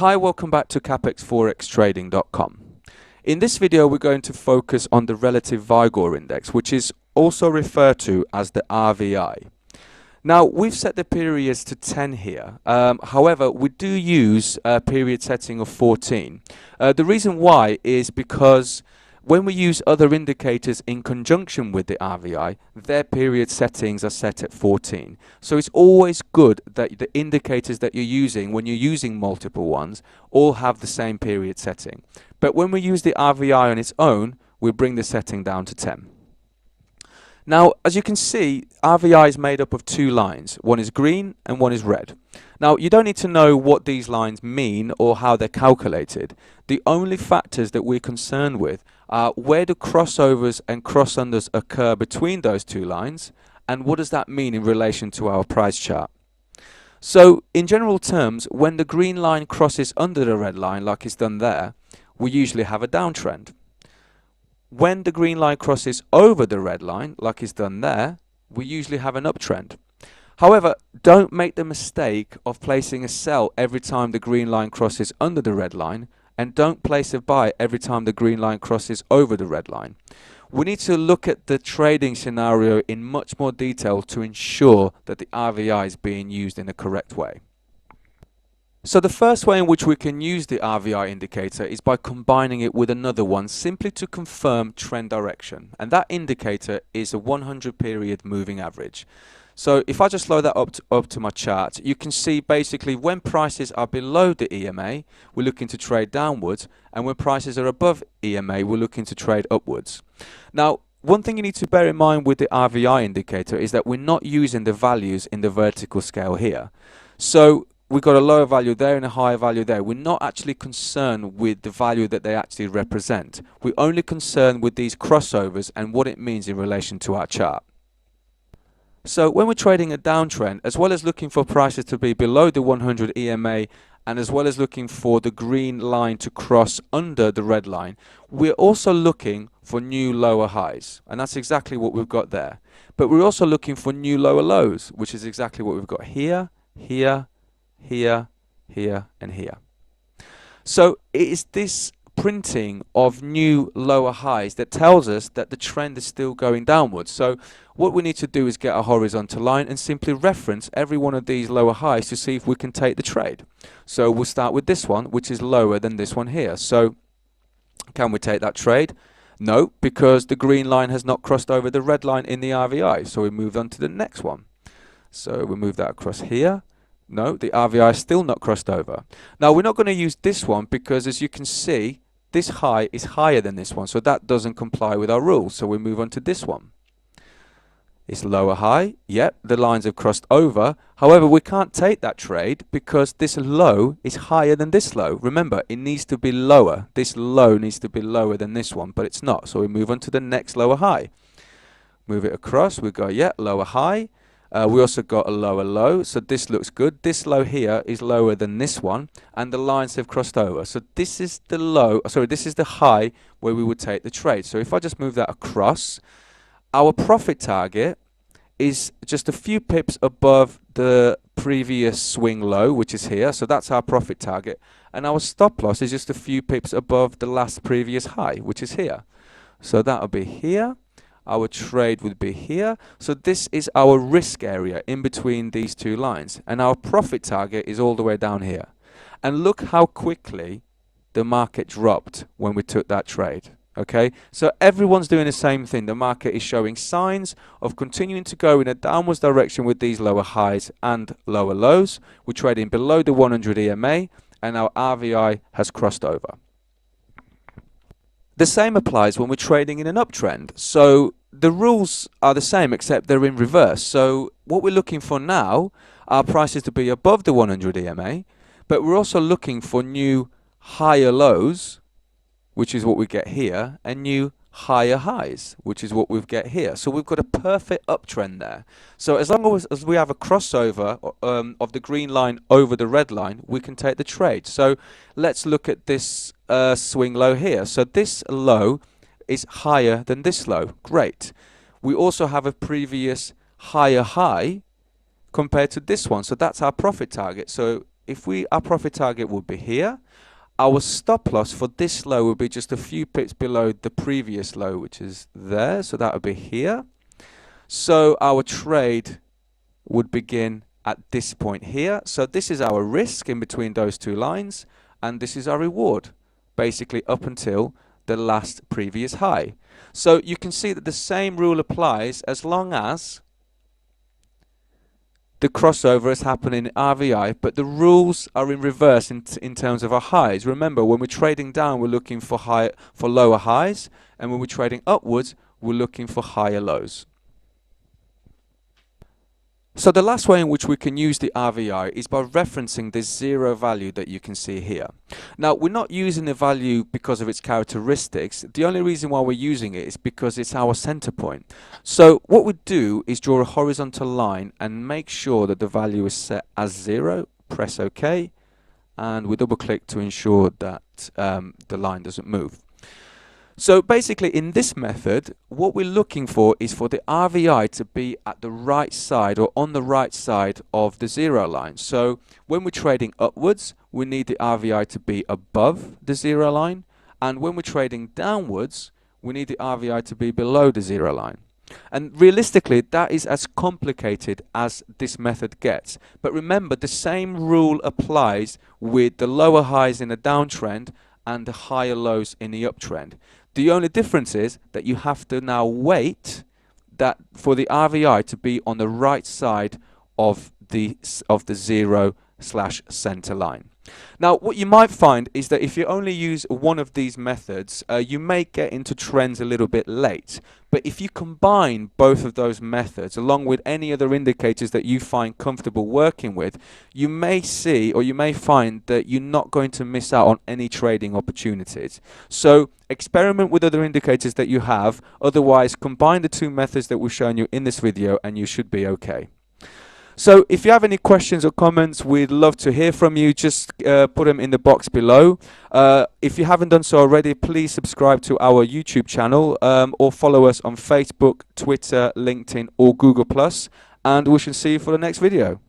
Hi, welcome back to CapexForexTrading.com. In this video, we're going to focus on the Relative Vigor Index, which is also referred to as the RVI. Now, we've set the periods to 10 here. However, we do use a period setting of 14. The reason why is because when we use other indicators in conjunction with the RVI, their period settings are set at 14. So it's always good that the indicators that you're using when you're using multiple ones all have the same period setting. But when we use the RVI on its own, we bring the setting down to 10. Now, as you can see, RVI is made up of two lines. One is green and one is red. Now, you don't need to know what these lines mean or how they're calculated. The only factors that we're concerned with are where do crossovers and cross-unders occur between those two lines, and what does that mean in relation to our price chart. So, in general terms, when the green line crosses under the red line, like it's done there, we usually have a downtrend. When the green line crosses over the red line, like it's done there, we usually have an uptrend. However, don't make the mistake of placing a sell every time the green line crosses under the red line, and don't place a buy every time the green line crosses over the red line. We need to look at the trading scenario in much more detail to ensure that the RVI is being used in the correct way. So the first way in which we can use the RVI indicator is by combining it with another one simply to confirm trend direction. And that indicator is a 100 period moving average. So if I just load that up to my chart, you can see basically when prices are below the EMA, we're looking to trade downwards, and when prices are above EMA, we're looking to trade upwards. Now, one thing you need to bear in mind with the RVI indicator is that we're not using the values in the vertical scale here. So we've got a lower value there and a higher value there. We're not actually concerned with the value that they actually represent. We're only concerned with these crossovers and what it means in relation to our chart. So when we're trading a downtrend, as well as looking for prices to be below the 100 EMA and as well as looking for the green line to cross under the red line, we're also looking for new lower highs. And that's exactly what we've got there. But we're also looking for new lower lows, which is exactly what we've got here, here, here, here, and here. So it is this printing of new lower highs that tells us that the trend is still going downwards. So what we need to do is get a horizontal line and simply reference every one of these lower highs to see if we can take the trade. So we'll start with this one, which is lower than this one here. So can we take that trade? No, because the green line has not crossed over the red line in the RVI. So we move on to the next one. So we move that across here. No, the RVI is still not crossed over. Now, we're not going to use this one because, as you can see, this high is higher than this one. So that doesn't comply with our rules. So we move on to this one. It's lower high. Yep, the lines have crossed over. However, we can't take that trade because this low is higher than this low. Remember, it needs to be lower. This low needs to be lower than this one, but it's not. So we move on to the next lower high. Move it across. We go, yeah, lower high. We also got a lower low, so this looks good. This low here is lower than this one, and the lines have crossed over. So this is the low, sorry, this is the high where we would take the trade. So if I just move that across, our profit target is just a few pips above the previous swing low, which is here. So that's our profit target. And our stop loss is just a few pips above the last previous high, which is here. So that'll be here. Our trade would be here. So this is our risk area in between these two lines. And our profit target is all the way down here. And look how quickly the market dropped when we took that trade. Okay, so everyone's doing the same thing. The market is showing signs of continuing to go in a downwards direction with these lower highs and lower lows. We're trading below the 100 EMA and our RVI has crossed over. The same applies when we're trading in an uptrend. So the rules are the same except they're in reverse. So what we're looking for now are prices to be above the 100 EMA, but we're also looking for new higher lows, which is what we get here, and new higher highs, which is what we get here. So we've got a perfect uptrend there. So as long as we have a crossover of the green line over the red line, we can take the trade. So let's look at this swing low here. So this low is higher than this low. Great. We also have a previous higher high compared to this one. So that's our profit target. So our profit target would be here, our stop loss for this low would be just a few pips below the previous low, which is there, so that would be here. So our trade would begin at this point here. So this is our risk in between those two lines, and this is our reward, basically up until the last previous high. So you can see that the same rule applies as long as the crossover is happening in RVI, but the rules are in reverse in terms of our highs. Remember, when we're trading down, we're looking for lower highs, and when we're trading upwards, we're looking for higher lows. So the last way in which we can use the RVI is by referencing this zero value that you can see here. Now, we're not using the value because of its characteristics. The only reason why we're using it is because it's our center point. So what we do is draw a horizontal line and make sure that the value is set as 0, press OK, and we double click to ensure that the line doesn't move. So basically in this method, what we're looking for is for the RVI to be at the right side or on the right side of the zero line. So when we're trading upwards, we need the RVI to be above the zero line. And when we're trading downwards, we need the RVI to be below the zero line. And realistically, that is as complicated as this method gets. But remember, the same rule applies with the lower highs in a downtrend and the higher lows in the uptrend. The only difference is that you have to now wait that for the RVI to be on the right side of the 0/center line. Now, what you might find is that if you only use one of these methods, you may get into trends a little bit late. But if you combine both of those methods along with any other indicators that you find comfortable working with, you may see or you may find that you're not going to miss out on any trading opportunities. So experiment with other indicators that you have. Otherwise, combine the two methods that we've shown you in this video and you should be okay. So if you have any questions or comments, we'd love to hear from you. Just put them in the box below. If you haven't done so already, please subscribe to our YouTube channel or follow us on Facebook, Twitter, LinkedIn or Google+. And we shall see you for the next video.